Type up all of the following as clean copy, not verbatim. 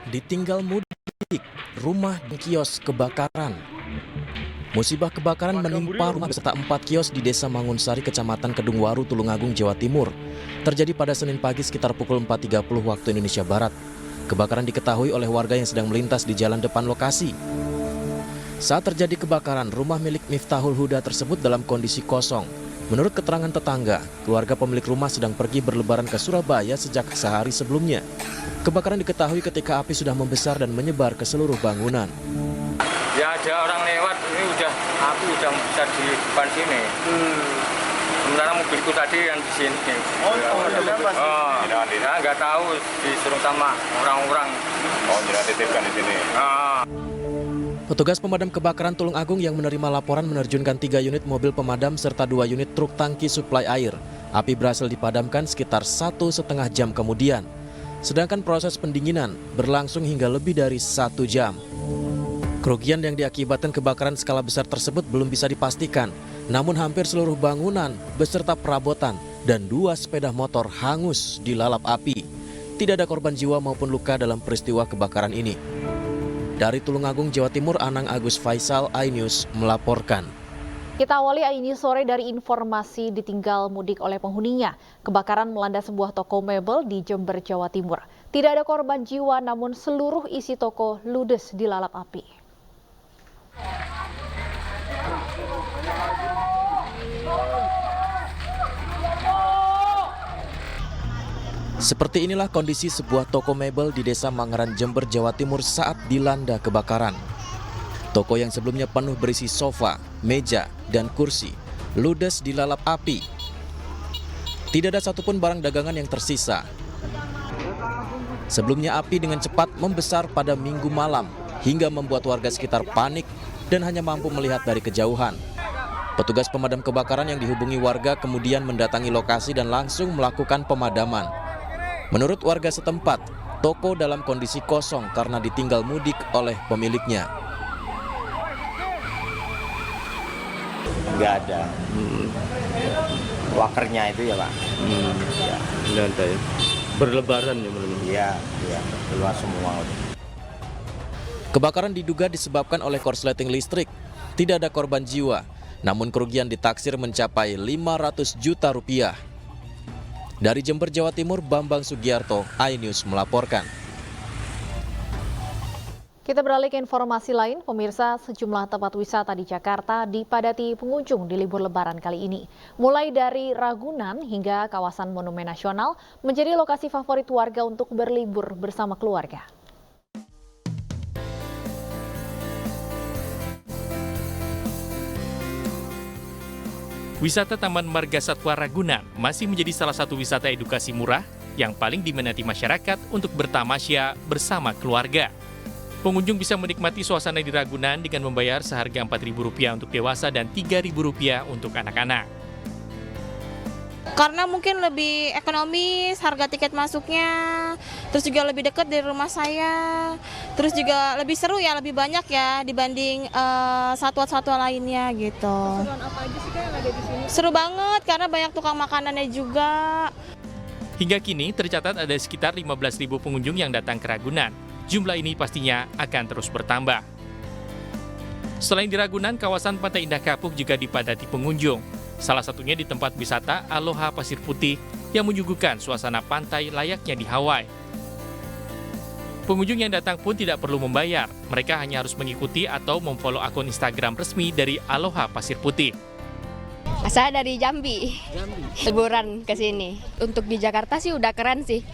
Ditinggal mudik, rumah dan kios kebakaran. Musibah kebakaran menimpa rumah beserta 4 kios di Desa Mangunsari, Kecamatan Kedungwaru, Tulungagung, Jawa Timur. Terjadi pada Senin pagi sekitar pukul 4.30 waktu Indonesia Barat. Kebakaran diketahui oleh warga yang sedang melintas di jalan depan lokasi. Saat terjadi kebakaran, rumah milik Miftahul Huda tersebut dalam kondisi kosong. Menurut keterangan tetangga, keluarga pemilik rumah sedang pergi berlebaran ke Surabaya sejak sehari sebelumnya. Kebakaran diketahui ketika api sudah membesar dan menyebar ke seluruh bangunan. Ya ada orang lewat, ini api udah besar di depan sini. Sementara mobilku tadi yang di sini. Saya nggak tahu, disuruh sama orang-orang. Tidak titipkan di sini. Petugas pemadam kebakaran Tulungagung yang menerima laporan menerjunkan 3 unit mobil pemadam serta 2 unit truk tangki suplai air. Api berhasil dipadamkan sekitar 1,5 jam kemudian. Sedangkan proses pendinginan berlangsung hingga lebih dari 1 jam. Kerugian yang diakibatkan kebakaran skala besar tersebut belum bisa dipastikan. Namun hampir seluruh bangunan beserta perabotan dan 2 sepeda motor hangus dilalap api. Tidak ada korban jiwa maupun luka dalam peristiwa kebakaran ini. Dari Tulungagung, Jawa Timur, Anang Agus Faisal, iNews melaporkan. Kita awali ini sore dari informasi ditinggal mudik oleh penghuninya. Kebakaran melanda sebuah toko mebel di Jember, Jawa Timur. Tidak ada korban jiwa, namun seluruh isi toko ludes dilalap api. Seperti inilah kondisi sebuah toko mebel di Desa Mangaran, Jember, Jawa Timur saat dilanda kebakaran. Toko yang sebelumnya penuh berisi sofa, meja, dan kursi, ludes dilalap api. Tidak ada satupun barang dagangan yang tersisa. Sebelumnya api dengan cepat membesar pada Minggu malam hingga membuat warga sekitar panik dan hanya mampu melihat dari kejauhan. Petugas pemadam kebakaran yang dihubungi warga kemudian mendatangi lokasi dan langsung melakukan pemadaman. Menurut warga setempat, toko dalam kondisi kosong karena ditinggal mudik oleh pemiliknya. Nggak ada. Wakernya itu ya Pak. Nggak ada ya. Berlebaran ya belum? Iya, keluar semua. Kebakaran diduga disebabkan oleh korsleting listrik. Tidak ada korban jiwa, namun kerugian ditaksir mencapai 500 juta rupiah. Dari Jember, Jawa Timur, Bambang Sugiarto, iNews melaporkan. Kita beralih ke informasi lain, pemirsa, sejumlah tempat wisata di Jakarta dipadati pengunjung di libur lebaran kali ini. Mulai dari Ragunan hingga kawasan Monumen Nasional menjadi lokasi favorit warga untuk berlibur bersama keluarga. Wisata Taman Marga Satwa Ragunan masih menjadi salah satu wisata edukasi murah yang paling diminati masyarakat untuk bertamasya bersama keluarga. Pengunjung bisa menikmati suasana di Ragunan dengan membayar seharga Rp4.000 untuk dewasa dan Rp3.000 untuk anak-anak. Karena mungkin lebih ekonomis, harga tiket masuknya, terus juga lebih dekat dari rumah saya, terus juga lebih seru ya, lebih banyak ya dibanding satwa-satwa lainnya gitu. Keseruan apa aja sih yang ada di sini? Seru banget karena banyak tukang makanannya juga. Hingga kini tercatat ada sekitar 15.000 pengunjung yang datang ke Ragunan. Jumlah ini pastinya akan terus bertambah. Selain di Ragunan, kawasan Pantai Indah Kapuk juga dipadati pengunjung. Salah satunya di tempat wisata Aloha Pasir Putih yang menyuguhkan suasana pantai layaknya di Hawaii. Pengunjung yang datang pun tidak perlu membayar. Mereka hanya harus mengikuti atau memfollow akun Instagram resmi dari Aloha Pasir Putih. Saya dari Jambi. Liburan ke sini. Untuk di Jakarta sih udah keren sih.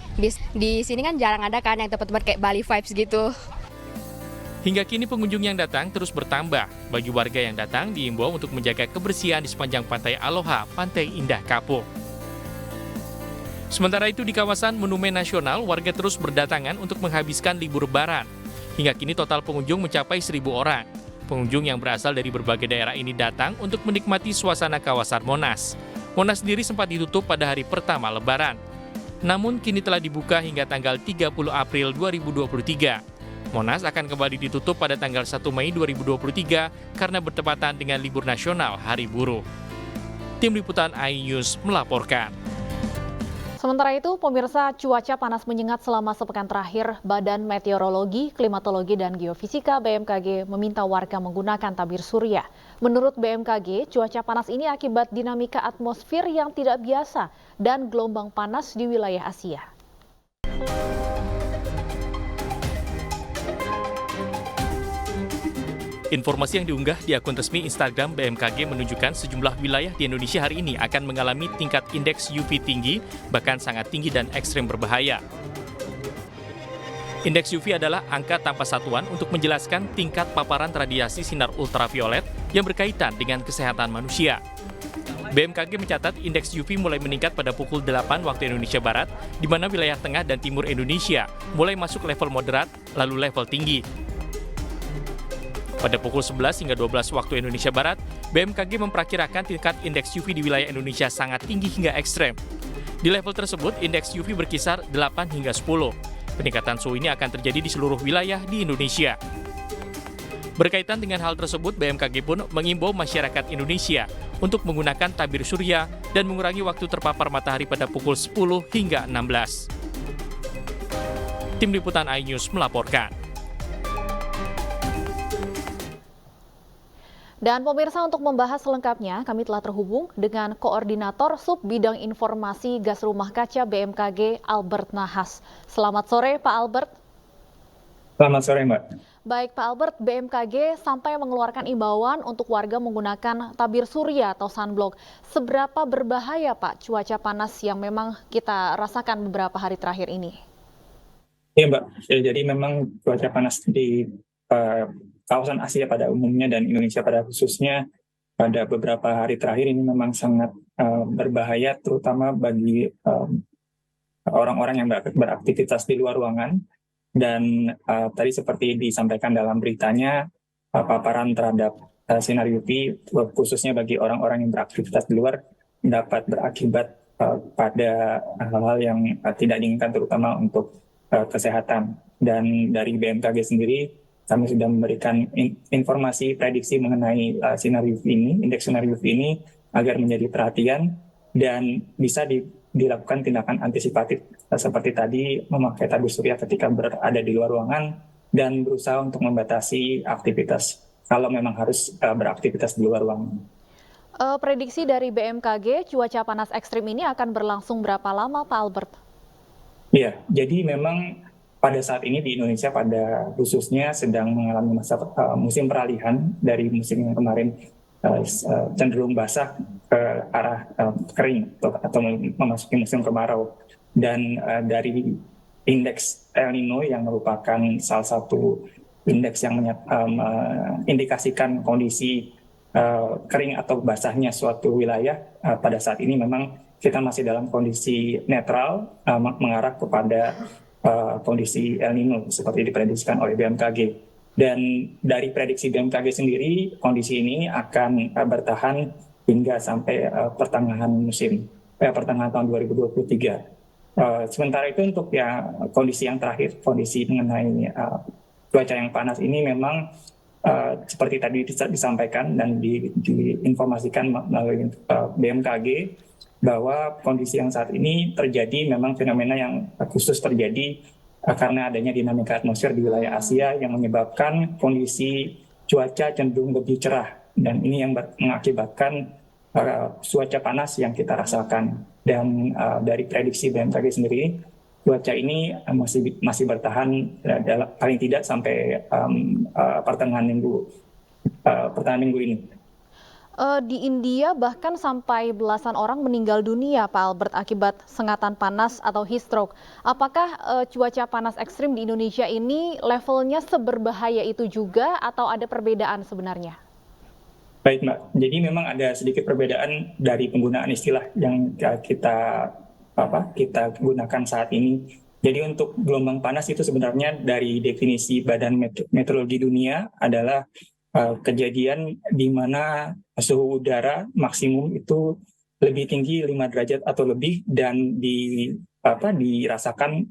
Di sini kan jarang ada kan yang tempat-tempat kayak Bali vibes gitu. Hingga kini pengunjung yang datang terus bertambah. Bagi warga yang datang diimbau untuk menjaga kebersihan di sepanjang pantai Aloha, Pantai Indah Kapuk. Sementara itu di kawasan Monumen Nasional, warga terus berdatangan untuk menghabiskan libur lebaran. Hingga kini total pengunjung mencapai 1.000 orang. Pengunjung yang berasal dari berbagai daerah ini datang untuk menikmati suasana kawasan Monas. Monas sendiri sempat ditutup pada hari pertama lebaran. Namun kini telah dibuka hingga tanggal 30 April 2023. Monas akan kembali ditutup pada tanggal 1 Mei 2023 karena bertepatan dengan libur nasional Hari Buruh. Tim Liputan iNews melaporkan. Sementara itu, pemirsa, cuaca panas menyengat selama sepekan terakhir. Badan Meteorologi, Klimatologi, dan Geofisika BMKG meminta warga menggunakan tabir surya. Menurut BMKG, cuaca panas ini akibat dinamika atmosfer yang tidak biasa dan gelombang panas di wilayah Asia. Informasi yang diunggah di akun resmi Instagram BMKG menunjukkan sejumlah wilayah di Indonesia hari ini akan mengalami tingkat indeks UV tinggi, bahkan sangat tinggi dan ekstrem berbahaya. Indeks UV adalah angka tanpa satuan untuk menjelaskan tingkat paparan radiasi sinar ultraviolet yang berkaitan dengan kesehatan manusia. BMKG mencatat indeks UV mulai meningkat pada pukul 8 waktu Indonesia Barat, di mana wilayah tengah dan timur Indonesia mulai masuk level moderat, lalu level tinggi. Pada pukul 11 hingga 12 waktu Indonesia Barat, BMKG memperkirakan tingkat indeks UV di wilayah Indonesia sangat tinggi hingga ekstrem. Di level tersebut, indeks UV berkisar 8 hingga 10. Peningkatan suhu ini akan terjadi di seluruh wilayah di Indonesia. Berkaitan dengan hal tersebut, BMKG pun mengimbau masyarakat Indonesia untuk menggunakan tabir surya dan mengurangi waktu terpapar matahari pada pukul 10 hingga 16. Tim Liputan iNews melaporkan. Dan pemirsa, untuk membahas selengkapnya, kami telah terhubung dengan Koordinator Sub Bidang Informasi Gas Rumah Kaca BMKG, Albert Nahas. Selamat sore, Pak Albert. Selamat sore, Mbak. Baik, Pak Albert, BMKG sampai mengeluarkan imbauan untuk warga menggunakan tabir surya atau sunblock. Seberapa berbahaya, Pak, cuaca panas yang memang kita rasakan beberapa hari terakhir ini? Iya, Mbak. Jadi memang cuaca panas di kawasan Asia pada umumnya dan Indonesia pada khususnya pada beberapa hari terakhir ini memang sangat berbahaya, terutama bagi orang-orang yang beraktivitas di luar ruangan. Dan tadi seperti disampaikan dalam beritanya, paparan terhadap sinar UV khususnya bagi orang-orang yang beraktivitas di luar dapat berakibat pada hal-hal yang tidak diinginkan, terutama untuk kesehatan. Dan dari BMKG sendiri, kami sudah memberikan informasi prediksi mengenai sinar UV ini, indeks sinar UV ini, agar menjadi perhatian dan bisa dilakukan tindakan antisipatif seperti tadi memakai tabir surya ketika berada di luar ruangan dan berusaha untuk membatasi aktivitas kalau memang harus beraktivitas di luar ruangan. Prediksi dari BMKG, cuaca panas ekstrim ini akan berlangsung berapa lama, Pak Albert? Iya, jadi memang pada saat ini di Indonesia pada khususnya sedang mengalami masa musim peralihan dari musim yang kemarin cenderung basah ke arah kering atau memasuki musim kemarau. Dan dari indeks El Nino yang merupakan salah satu indeks yang mengindikasikan kondisi kering atau basahnya suatu wilayah, pada saat ini memang kita masih dalam kondisi netral mengarah kepada kondisi El Nino seperti diprediksikan oleh BMKG. Dan dari prediksi BMKG sendiri, kondisi ini akan bertahan hingga sampai pertengahan tahun 2023. Sementara itu untuk kondisi yang terakhir, kondisi mengenai cuaca yang panas ini memang seperti tadi disampaikan dan diinformasikan melalui BMKG, bahwa kondisi yang saat ini terjadi memang fenomena yang khusus terjadi karena adanya dinamika atmosfer di wilayah Asia yang menyebabkan kondisi cuaca cenderung lebih cerah, dan ini yang mengakibatkan cuaca panas yang kita rasakan. Dan dari prediksi BMKG sendiri, cuaca ini masih bertahan paling tidak sampai pertengahan minggu ini. Di India bahkan sampai belasan orang meninggal dunia, Pak Albert, akibat sengatan panas atau heat stroke. Apakah cuaca panas ekstrim di Indonesia ini levelnya seberbahaya itu juga atau ada perbedaan sebenarnya? Baik, Mbak. Jadi memang ada sedikit perbedaan dari penggunaan istilah yang kita gunakan saat ini. Jadi untuk gelombang panas itu sebenarnya dari definisi Badan Meteorologi Dunia adalah kejadian di mana suhu udara maksimum itu lebih tinggi 5 derajat atau lebih dan dirasakan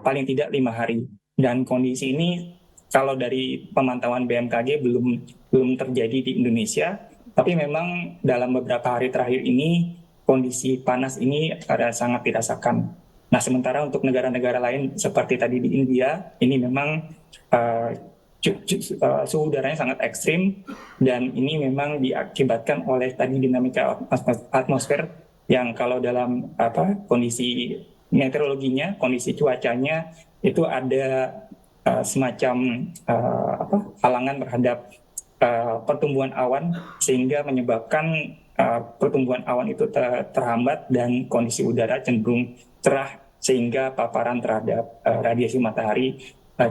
paling tidak 5 hari. Dan kondisi ini kalau dari pemantauan BMKG belum terjadi di Indonesia, tapi memang dalam beberapa hari terakhir ini kondisi panas ini sangat dirasakan. Nah, sementara untuk negara-negara lain seperti tadi di India, ini memang suhu udaranya sangat ekstrim, dan ini memang diakibatkan oleh tadi dinamika atmosfer yang kalau dalam kondisi meteorologinya, kondisi cuacanya itu ada semacam halangan terhadap pertumbuhan awan, sehingga menyebabkan pertumbuhan awan itu terhambat dan kondisi udara cenderung cerah, sehingga paparan terhadap radiasi matahari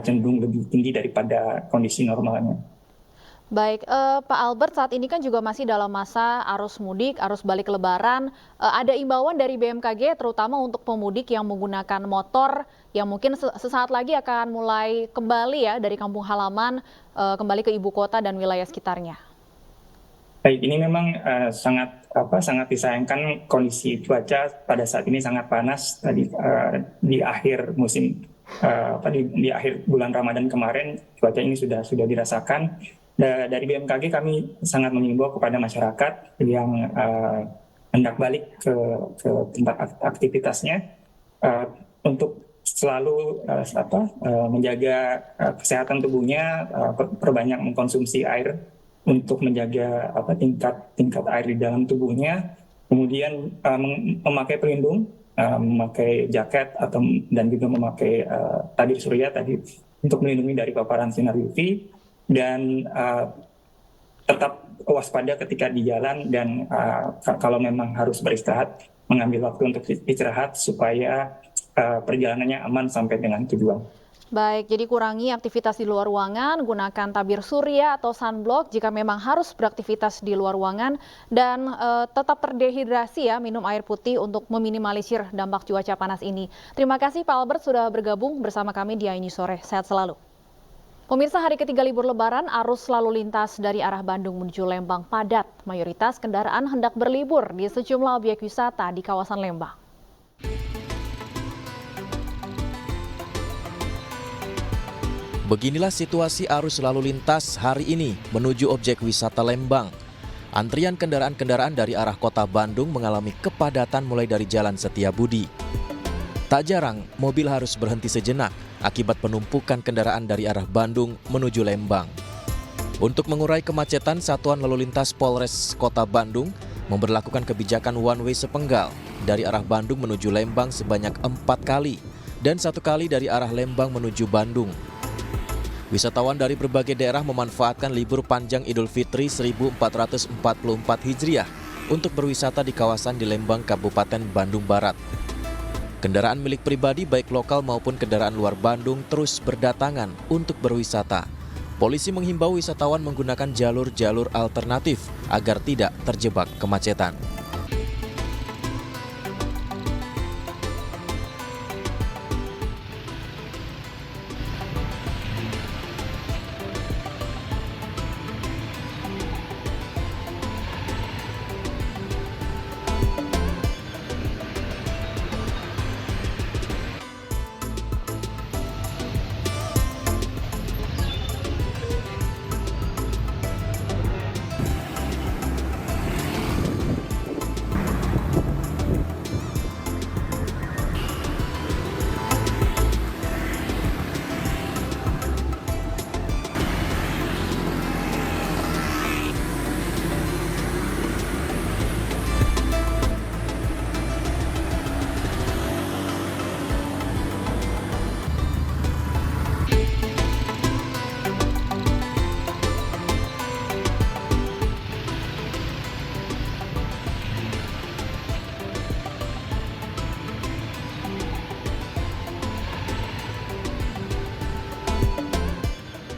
cenderung lebih tinggi daripada kondisi normalnya. Baik, Pak Albert, saat ini kan juga masih dalam masa arus mudik, arus balik lebaran. Ada imbauan dari BMKG terutama untuk pemudik yang menggunakan motor yang mungkin sesaat lagi akan mulai kembali ya dari kampung halaman kembali ke ibu kota dan wilayah sekitarnya. Baik, ini memang sangat disayangkan kondisi cuaca pada saat ini sangat panas. Tadi di akhir musim di akhir bulan Ramadan kemarin cuaca ini sudah dirasakan. Dari BMKG kami sangat mengimbau kepada masyarakat yang hendak balik ke tempat aktivitasnya untuk selalu menjaga kesehatan tubuhnya, perbanyak mengkonsumsi air untuk menjaga tingkat air di dalam tubuhnya, kemudian memakai pelindung, memakai jaket dan juga memakai tabir surya tadi untuk melindungi dari paparan sinar UV, dan tetap waspada ketika di jalan, dan kalau memang harus beristirahat, mengambil waktu untuk istirahat supaya perjalanannya aman sampai dengan tujuan. Baik, jadi kurangi aktivitas di luar ruangan, gunakan tabir surya atau sunblock jika memang harus beraktivitas di luar ruangan, dan tetap terdehidrasi ya, minum air putih untuk meminimalisir dampak cuaca panas ini. Terima kasih Pak Albert sudah bergabung bersama kami di AINews Sore. Sehat selalu. Pemirsa, hari ketiga libur lebaran, arus lalu lintas dari arah Bandung menuju Lembang padat. Mayoritas kendaraan hendak berlibur di sejumlah objek wisata di kawasan Lembang. Beginilah situasi arus lalu lintas hari ini menuju objek wisata Lembang. Antrian kendaraan-kendaraan dari arah kota Bandung mengalami kepadatan mulai dari Jalan Setiabudi. Tak jarang, mobil harus berhenti sejenak akibat penumpukan kendaraan dari arah Bandung menuju Lembang. Untuk mengurai kemacetan, Satuan Lalu Lintas Polres Kota Bandung memberlakukan kebijakan one way sepenggal dari arah Bandung menuju Lembang sebanyak 4 kali dan 1 kali dari arah Lembang menuju Bandung. Wisatawan dari berbagai daerah memanfaatkan libur panjang Idul Fitri 1444 Hijriah untuk berwisata di kawasan di Lembang, Kabupaten Bandung Barat. Kendaraan milik pribadi baik lokal maupun kendaraan luar Bandung terus berdatangan untuk berwisata. Polisi menghimbau wisatawan menggunakan jalur-jalur alternatif agar tidak terjebak kemacetan.